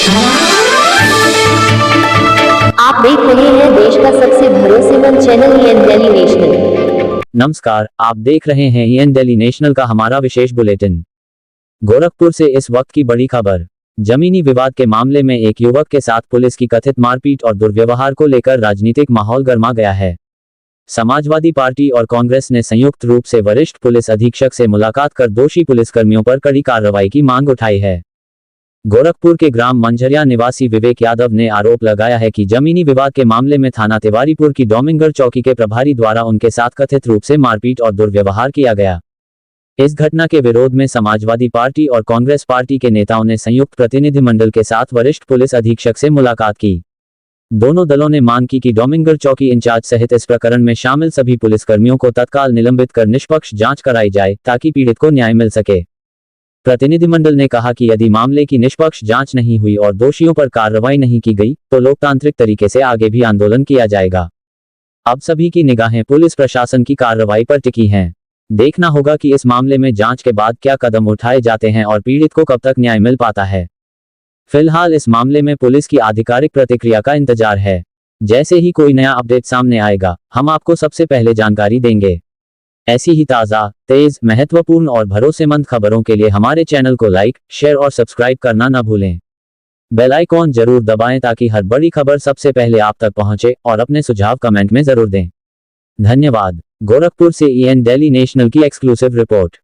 आप देख रहे हैं देश का सबसे भरोसेमंद चैनल ईएन दिल्ली नेशनल। नमस्कार, आप देख रहे हैं ईएन दिल्ली नेशनल का हमारा विशेष बुलेटिन। गोरखपुर से इस वक्त की बड़ी खबर। जमीनी विवाद के मामले में एक युवक के साथ पुलिस की कथित मारपीट और दुर्व्यवहार को लेकर राजनीतिक माहौल गर्मा गया है। समाजवादी पार्टी और कांग्रेस ने संयुक्त रूप से वरिष्ठ पुलिस अधीक्षक से मुलाकात कर दोषी पुलिसकर्मियों पर कड़ी कार्रवाई की मांग उठाई है। गोरखपुर के ग्राम मंझरिया निवासी विवेक यादव ने आरोप लगाया है कि जमीनी विवाद के मामले में थाना तिवारीपुर की डोमिंगगढ़ चौकी के प्रभारी द्वारा उनके साथ कथित रूप से मारपीट और दुर्व्यवहार किया गया। इस घटना के विरोध में समाजवादी पार्टी और कांग्रेस पार्टी के नेताओं ने संयुक्त प्रतिनिधिमंडल के साथ वरिष्ठ पुलिस अधीक्षक से मुलाकात की। दोनों दलों ने मांग की कि डोमिंगगढ़ चौकी इंचार्ज सहित इस प्रकरण में शामिल सभी पुलिसकर्मियों को तत्काल निलंबित कर निष्पक्ष जांच कराई जाए ताकि पीड़ित को न्याय मिल सके। प्रतिनिधिमंडल ने कहा कि यदि मामले की निष्पक्ष जांच नहीं हुई और दोषियों पर कार्रवाई नहीं की गई तो लोकतांत्रिक तरीके से आगे भी आंदोलन किया जाएगा। अब सभी की निगाहें पुलिस प्रशासन की कार्रवाई पर टिकी हैं। देखना होगा कि इस मामले में जांच के बाद क्या कदम उठाए जाते हैं और पीड़ित को कब तक न्याय मिल पाता है। फिलहाल इस मामले में पुलिस की आधिकारिक प्रतिक्रिया का इंतजार है। जैसे ही कोई नया अपडेट सामने आएगा हम आपको सबसे पहले जानकारी देंगे। ऐसी ही ताज़ा, तेज, महत्वपूर्ण और भरोसेमंद खबरों के लिए हमारे चैनल को लाइक, शेयर और सब्सक्राइब करना न भूलें। बेल आइकॉन जरूर दबाएं ताकि हर बड़ी खबर सबसे पहले आप तक पहुंचे और अपने सुझाव कमेंट में जरूर दें। धन्यवाद। गोरखपुर से ईएन दिल्ली नेशनल की एक्सक्लूसिव रिपोर्ट।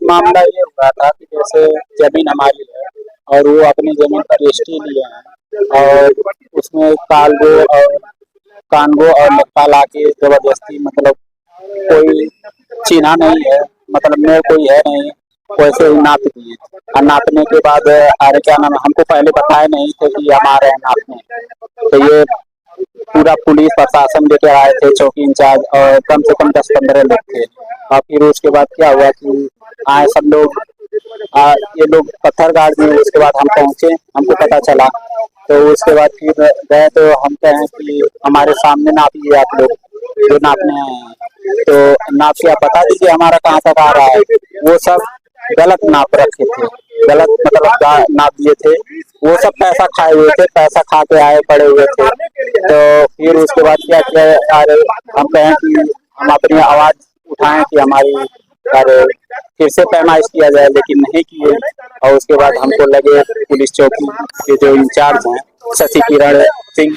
मामला ये हुआ था कि जैसे जमीन हमारी है और वो अपनी जमीन पर रजिस्ट्री लिए हैं और उसमें कानगो और लेखपाल आके जबरदस्ती मतलब कोई चिन्हा नहीं है, मतलब में कोई है नहीं, वैसे ही नाप दिए और नापने के बाद अरे क्या नाम, हमको पहले बताए नहीं थे कि हमारे हैं नापने। तो ये पूरा पुलिस प्रशासन लेके आए थे, चौकी इंचार्ज और कम से कम 10-15 लोग थे। और फिर उसके बाद क्या हुआ कि आए सब लोग, ये लोग पत्थर गाड़ दिए। उसके बाद हम पहुंचे, हमको पता चला तो उसके बाद फिर गए तो हम कहें कि हमारे सामने नापिए आप लोग जो नापने आए हैं, तो नाप के आप बता दीजिए हमारा कहाँ तक आ रहा है। वो सब गलत नाप रखे थे, गलत मतलब नाप दिए थे। वो सब पैसा खाए हुए थे, पैसा खा के आए पड़े हुए थे। तो फिर उसके बाद क्या किया, अरे हम कहें कि हम अपनी आवाज उठाएं कि हमारी अरे फिर से पैमाइश किया जाए, लेकिन नहीं किए। और उसके बाद हमको लगे पुलिस चौकी के जो इंचार्ज हैं शशि किरण सिंह,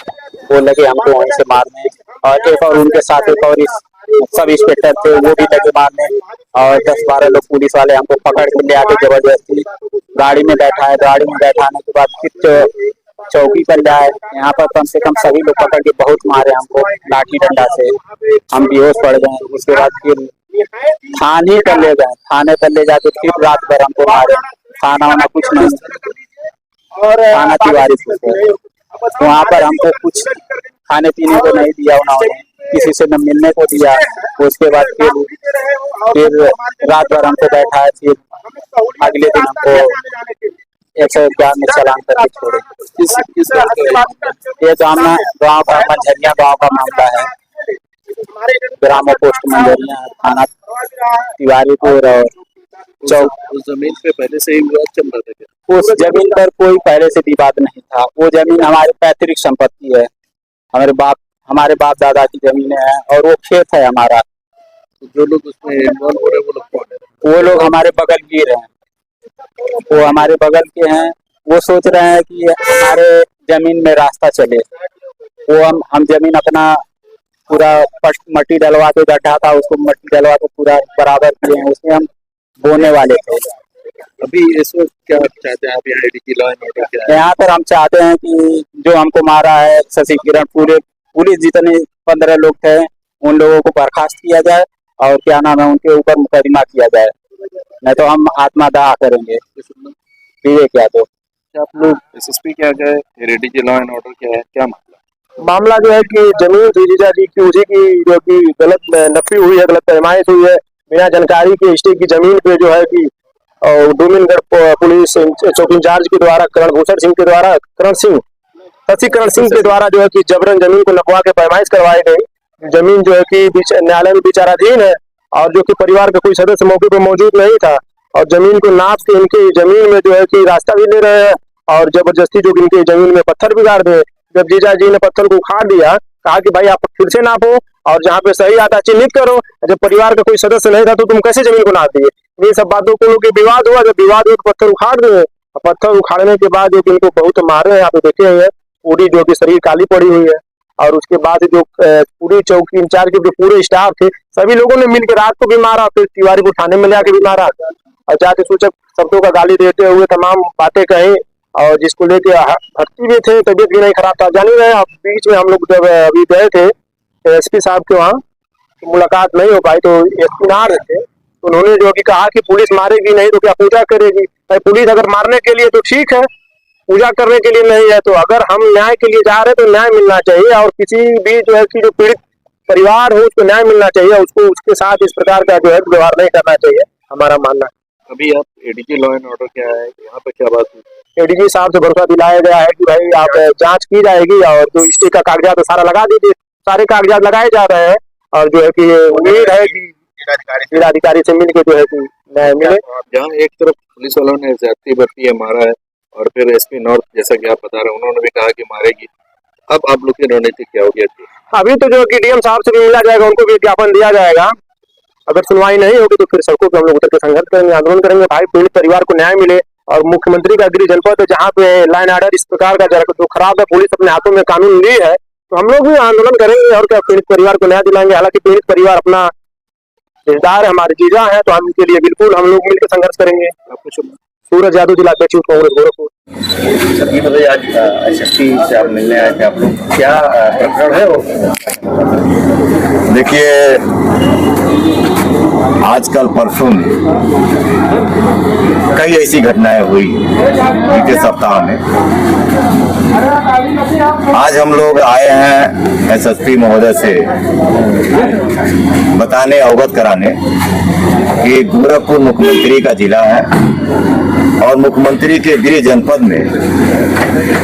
वो लगे हमको वहीं से मारने। और एक और उनके साथ एक और सब इंस्पेक्टर थे, वो भी लगे मारने। और 10-12 लोग पुलिस वाले हमको पकड़ के ले आके जबरदस्ती गाड़ी में बैठाए। गाड़ी में बैठाने के बाद फिर चौकी पर जाए। यहाँ पर कम से कम सभी लोग पकड़ के बहुत मारे हमको लाठी डंडा से, हम बेहोश पड़ गए। उसके बाद फिर थाने पर ले गए, थाने पर ले जाके फिर रात भर हमको मारे। खाना वाना कुछ नहीं, थाना तिवारीपुर वहाँ पर हमको कुछ खाने पीने को नहीं दिया उन्होंने, किसी से न मिलने को दिया। उसके बाद फिर रात भर हमको बैठा है। फिर अगले दिन हमको 111 में चालान करके छोड़े। ये गाँव का मंझरिया गाँव का मामला है। ग्राम पोस्ट मंझरिया, थाना तिवारीपुर। और उस जमीन पे पहले से ही विवाद चल रहा था क्या? उस जमीन पर कोई पहले से विवाद नहीं था। वो जमीन हमारी पैतृक संपत्ति है, हमारे बाप दादा की जमीन है और वो खेत है हमारा। तो जो लोग उसमें इन्वॉल्व हो रहे हैं वो लोग कौन है? वो लोग हमारे बगल गिर हैं, वो हमारे बगल के हैं। वो सोच रहे हैं कि हमारे जमीन में रास्ता चले। वो हम जमीन अपना पूरा मट्टी डलवा के, गड्ढा था उसको मट्टी डलवा के पूरा बराबर किए हैं, उसमें हम बोने वाले थे। अभी इस वक्त क्या चाहते हैं आप यहाँ एडीजी लॉ एंड ऑर्डर क्या है? यहाँ पर हम चाहते हैं कि जो हमको मारा है शशि किरण, पूरे पुलिस जितने 15 लोग थे उन लोगों को बर्खास्त किया जाए और क्या नाम है उनके ऊपर मुकदमा किया जाए, नहीं तो हम आत्मदाह करेंगे। विवेक यादव। आप लोग एसएसपी क्या गए, एडीजी लॉ एंड ऑर्डर क्या है, क्या मामला जो है कि जमीन जीजा जी की उसी की जो कि गलत नफी हुई है, गलत पैमाइश हुई है, बिना जानकारी के स्टेट की जमीन पे जो है कि डोमिंगगढ़ पुलिस चौकी इंचार्ज के द्वारा शशि किरण सिंह के द्वारा जो है कि जबरन जमीन को नपवा के पैमाइश करवाई गई। जमीन जो है कि न्यायालय में विचाराधीन है और जो कि परिवार का कोई सदस्य मौके पर मौजूद नहीं था। और जमीन को नाप के इनके जमीन में जो है कि रास्ता भी ले रहे हैं और जबरदस्ती जो इनके जमीन में पत्थर भी गाड़ दे। जब जीजा जी ने पत्थर को उखाड़ दिया, कहा कि भाई आप फिर से नापो और जहाँ पे सही आता है चिन्हित करो। जब परिवार का कोई सदस्य नहीं था तो तुम कैसे जमीन को नाप दिए? ये सब बातों को लोग विवाद हुआ। जब विवाद हुआ तो पत्थर उखाड़ दिए। पत्थर उखाड़ने के बाद जो इनको बहुत मारे हैं, यहाँ पे देखे हुए हैं, पूरी जो कि शरीर काली पड़ी हुई है। और उसके बाद जो पूरी चौकी इंचार्ज के जो पूरे स्टाफ थे, सभी लोगों ने मिलकर रात को भी मारा, फिर तिवारी को थाने में ले आके भी मारा और जाति सूचक शब्दों का गाली देते हुए तमाम बातें कही। और जिसको लेके भर्ती भी थे, तबियत भी नहीं खराब था। जान ही रहे, बीच में हम लोग जब अभी गए थे एसपी साहब के वहाँ, तो मुलाकात नहीं हो पाई, तो एसपी ना रहे थे, तो उन्होंने जो कि कहा कि पुलिस मारेगी नहीं तो क्या पूजा करेगी? भाई पुलिस अगर मारने के लिए तो ठीक है, पूजा करने के लिए नहीं है। तो अगर हम न्याय के लिए जा रहे हैं तो न्याय मिलना चाहिए और किसी भी जो है कि जो पीड़ित परिवार हो उसको न्याय मिलना चाहिए। उसको उसके साथ इस प्रकार का जो है व्यवहार नहीं करना चाहिए, हमारा मानना है। अभी आप एडीजी लॉ एंड ऑर्डर क्या है, यहाँ पे क्या बात हुई? एडीजी साहब से भरोसा दिलाया गया है कि भाई आप जांच की जाएगी और जो स्टे का कागजात सारा लगा दीजिए। सारे कागजात लगाए जा रहे हैं और जो है कि उम्मीद है कि जिलाधिकारी से मिलकर जो है कि न्याय मिले। जहाँ एक तरफ पुलिस वालों ने ज्यादती बरती है, मारा है, और फिर एसपी नॉर्थ जैसा कि आप बता रहे हैं उन्होंने भी कहा कि मारेगी, अब आप लोग की रणनीति क्या होगी? अभी तो जो कि डीएम साहब से भी मिला जाएगा, उनको भी ज्ञापन दिया जाएगा। अगर सुनवाई नहीं होगी तो फिर सड़कों पर हम लोग उतर के संघर्ष करेंगे, आंदोलन करेंगे। भाई पीड़ित परिवार को न्याय मिले और मुख्यमंत्री का गृह जनपद है जहाँ पे लाइन ऑर्डर इस प्रकार का जो खराब है, पुलिस अपने हाथों में कानून ली है, तो हम लोग भी आंदोलन करेंगे और क्या पीड़ित परिवार को न्याय दिलाएंगे। हालांकि पीड़ित परिवार अपना रिश्तेदार है, हमारे जीजा है, तो हम इनके लिए बिल्कुल हम लोग मिलकर संघर्ष करेंगे। सूरज यादव, जिला अध्यक्ष कांग्रेस गोरखपुर। सर ये बताइए, आज एसपी से आप मिलने आए थे आप लोग, क्या प्रकरण है वो? देखिए, आजकल परसों में कई ऐसी घटनाएं हुई बीते सप्ताह में। आज हम लोग आए हैं एसएसपी महोदय से बताने, अवगत कराने कि गोरखपुर मुख्यमंत्री का जिला है और मुख्यमंत्री के गृह जनपद में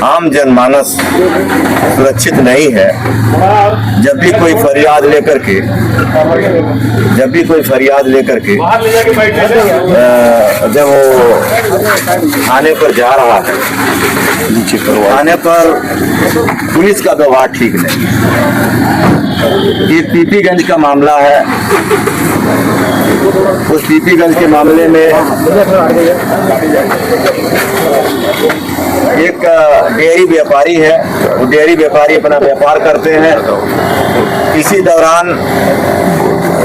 आम जनमानस सुरक्षित नहीं है। जब भी कोई फरियाद लेकर के जब वो थाने पर जा रहा है, थाने पर पुलिस का व्यवहार ठीक नहीं। ये पीपीगंज का मामला है। उस पीपीगंज के मामले में एक डेयरी व्यापारी है, वो डेयरी व्यापारी अपना व्यापार करते हैं। इसी दौरान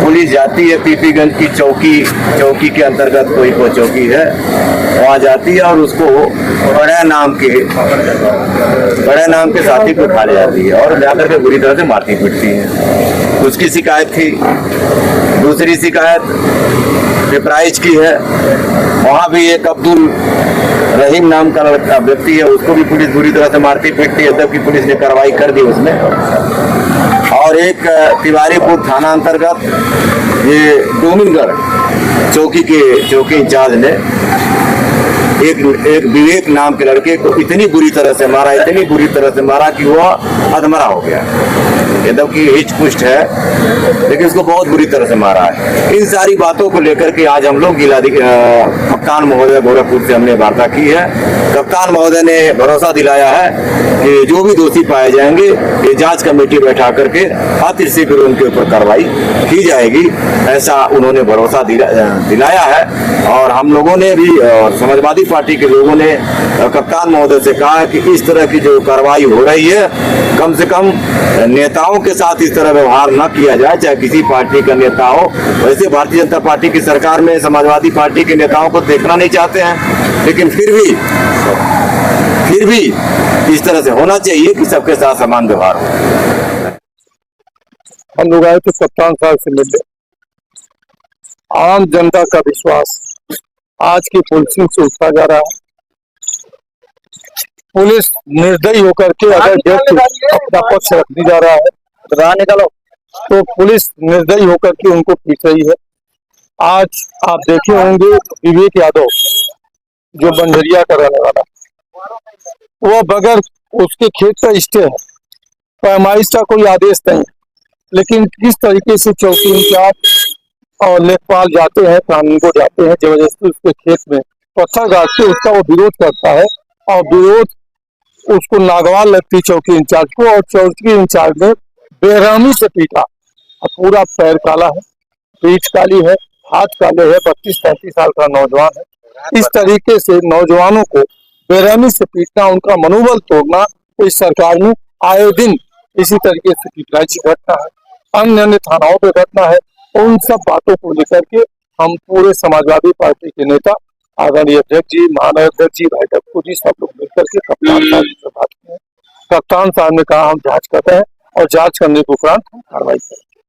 पुलिस जाती है पीपीगंज की चौकी के अंतर्गत कोई चौकी है, वहाँ जाती है और उसको बड़े नाम के साथी को उठा ले जाती है और जाकर के बुरी तरह से मारती पीटती है। उसकी शिकायत थी। दूसरी शिकायत पिपराइच की है, वहाँ भी एक अब्दुल रहीम नाम का लड़का व्यक्ति है, उसको भी पुलिस बुरी तरह से मारती पीटती है, तब की पुलिस ने कार्रवाई कर दी उसमें। और एक तिवारीपुर थाना अंतर्गत ये डोमिनगढ़ चौकी इंचार्ज ने एक विवेक नाम के लड़के को इतनी बुरी तरह से मारा कि वह अधमरा हो गया। एकदम की हिच पुष्ट है, लेकिन उसको बहुत बुरी तरह से मारा है। इन सारी बातों को लेकर के आज हम लोग कप्तान महोदय गोरखपुर से हमने वार्ता की है। कप्तान महोदय ने भरोसा दिलाया है कि जो भी दोषी पाए जाएंगे ये जांच कमेटी बैठा करके अति शीघ्र उनके ऊपर कार्रवाई की जाएगी, ऐसा उन्होंने भरोसा दिलाया है। और हम लोगों ने भी, और समाजवादी पार्टी के लोगों ने कप्तान महोदय से कहा कि इस तरह की जो कार्रवाई हो रही है, कम से कम नेताओं के साथ इस तरह व्यवहार न किया जाए, चाहे किसी पार्टी का नेता हो। वैसे भारतीय जनता पार्टी की सरकार में समाजवादी पार्टी के नेताओं को देखना नहीं चाहते हैं, लेकिन फिर भी इस तरह से होना चाहिए कि सबके साथ समान व्यवहार हो। हम लोग आए थे कप्तान साहब से मिलने। आम जनता का विश्वास आज की पुलिसिंग से उठा जा रहा है। पुलिस निर्दयी होकर के अगर अपना पक्ष रखने जा रहा है तो पुलिस निर्दयी होकर के उनको पीट रही है। आज आप देखे होंगे विवेक यादव जो बंजरिया का रहने वाला, वो बगैर उसके खेत का स्टे है, पैमाइश का कोई आदेश नहीं, लेकिन किस तरीके से चौकी इंचार्ज और लेखपाल जाते हैं, कानून को जाते हैं, जबरदस्ती उसके खेत में पत्थर गाड़ के उसका वो विरोध करता है और विरोध उसको नागवार लगती चौकी इंचार्ज को, और चौकी इंचार्ज ने बेरहमी से पीटा और पूरा पैर काला है, पीठ काली है, हाथ काले है, 32-35 साल का नौजवान है। इस तरीके से नौजवानों को बेरहमी से पीटना, उनका मनोबल तोड़ना, इस सरकार में आए दिन इसी तरीके से पिटाई घटना है, अन्य अन्य थानाओं पे घटना है। उन सब बातों को लेकर के हम पूरे समाजवादी पार्टी के नेता आदरणीय अध्यक्ष जी, महानगर अध्यक्ष जी, भाई टप्पू जी, सब लोग मिलकर के कप्तान साहब से बात किए। कप्तान साहब ने कहा हम जांच करते हैं और जांच करने के उपरांत हम कार्रवाई करेंगे।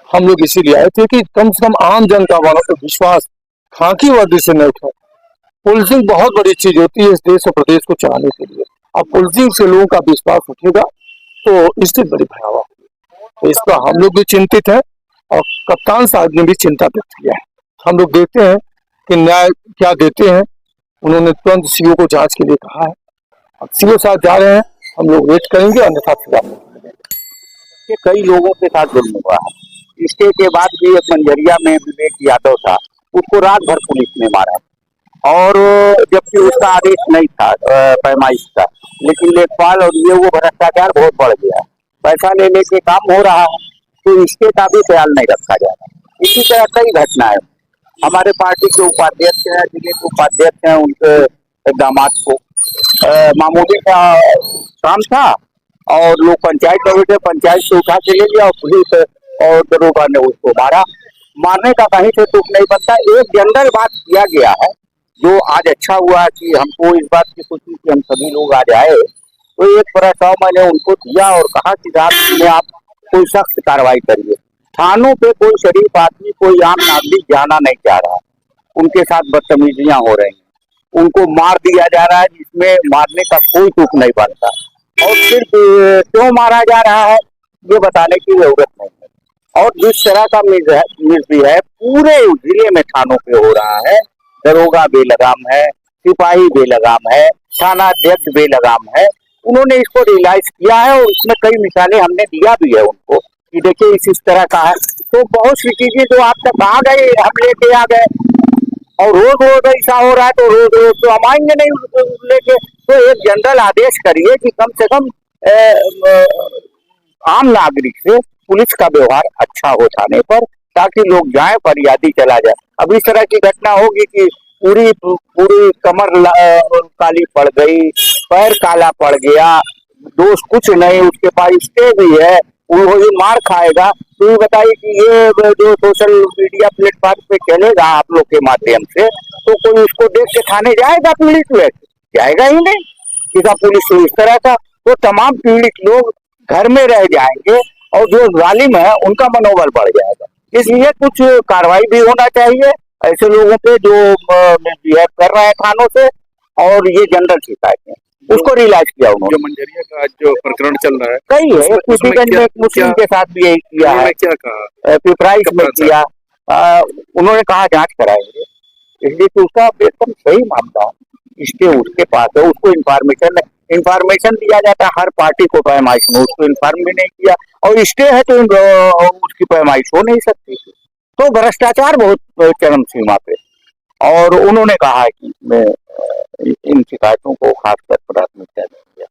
हम लोग इसीलिए आए थे कि कम से कम आम जनता वालों को विश्वास खाकी वर्दी से न उठे। पुलिसिंग बहुत बड़ी चीज होती है इस देश और प्रदेश को चलाने के लिए। अब पुलिसिंग से लोगों का विश्वास उठेगा तो इससे बड़ी भयावह होगी। तो इसका हम लोग भी चिंतित हैं और कप्तान साहब ने भी चिंता व्यक्त किया है। हम लोग देखते हैं कि न्याय क्या देते हैं। उन्होंने तुरंत सीओ को जांच के लिए कहा है। अब सीओ साहब जा रहे हैं, हम लोग वेट करेंगे, अन्यथा सजा मिलेगी। कि कई लोगों के साथ जुल्म हुआ है। इसके के बाद भी एक मंजरिया में विवेक यादव था, उसको रात भर पुलिस ने मारा और जबकि उसका आदेश नहीं था पैमाइश का, लेकिन लेखपाल और ये वो भ्रष्टाचार बहुत बढ़ गया, पैसा ले लेके काम हो रहा है, तो इसके का भी ख्याल नहीं रखा जा रहा। इसी तरह कई घटनाएं हमारे पार्टी के उपाध्यक्ष हैं, जिले के उपाध्यक्ष हैं, उनके दामाद को मामूली का काम था और लोग पंचायत गए, पंचायत से उठा के ले लिया और पुलिस और दरोगा ने उसको मारा। मारने का कहीं से तुक नहीं बनता। एक जनरल बात किया गया है जो आज अच्छा हुआ कि हमको इस बात की खुशी कि हम सभी लोग आज आए, तो एक प्रस्ताव मैंने उनको दिया और कहा कि रात में आप कोई सख्त कार्रवाई करिए। थानों पे कोई शरीफ आदमी, कोई आम नागरिक जाना नहीं चाह रहा, उनके साथ बदतमीजियां हो रही हैं, उनको मार दिया जा रहा है जिसमें मारने का कोई तुक नहीं बनता, और सिर्फ क्यों मारा जा रहा है ये बताने की जरूरत नहीं है। और जिस तरह का मिसबिहेव पूरे जिले में थानों पे हो रहा है, दरोगा बेलगाम है, सिपाही बेलगाम है, थाना अध्यक्ष बेलगाम है, उन्होंने इसको रियलाइज किया है और उसमें कई मिसालें हमने दिया भी है उनको कि देखिए इस तरह का है। तो बहुत सी चीजें जो आप तक आ गए हम लेके आ गए, और रोज रोज ऐसा हो रहा है तो रोज रोज तो हम आएंगे नहीं लेके। तो एक जनरल आदेश करिए कि कम से कम आम नागरिक से पुलिस का व्यवहार अच्छा हो थाने पर, ताकि लोग जाए, फरियादी चला जाए। अब इस तरह की घटना होगी कि पूरी कमर काली पड़ गई, पैर काला पड़ गया, दोष कुछ नहीं, उसके पास स्टे भी है, वो ये मार खाएगा। तो ये बताइए कि ये जो सोशल मीडिया प्लेटफॉर्म पे चलेगा आप लोग के माध्यम से, तो कोई उसको देख के थाने जाएगा? पीड़ित व्यक्ति जाएगा ही नहीं। किसा पुलिस तो इस तरह का, तो तमाम पीड़ित लोग घर में रह जाएंगे और जो जालिम है उनका मनोबल बढ़ जाएगा। इसलिए कुछ कार्रवाई भी होना चाहिए ऐसे लोगों पे जो मिसबिहेव कर रहे हैं थानों से, और ये जनरल शिकायतें उसको रियलाइज किया उन्होंने। जो मंजरिया का आज जो प्रकरण चल रहा है कई है, किशनगंज में एक मुस्लिम के साथ भी यही किया है, क्या कहा, पिपराइच में किया, उन्होंने कहा जांच कराएंगे, इसलिए कि उसका एकदम सही मामला है, इसके उसके पास है, उसको इंफॉर्मेशन दिया जाता है हर पार्टी को पैमाइश में, उसको इन्फॉर्म भी नहीं किया और स्टे है तो उसकी पैमाइश हो नहीं सकती। तो भ्रष्टाचार बहुत चरम सीमा पे, और उन्होंने कहा है कि मैं इन शिकायतों को खासकर प्राथमिकता दूंगा।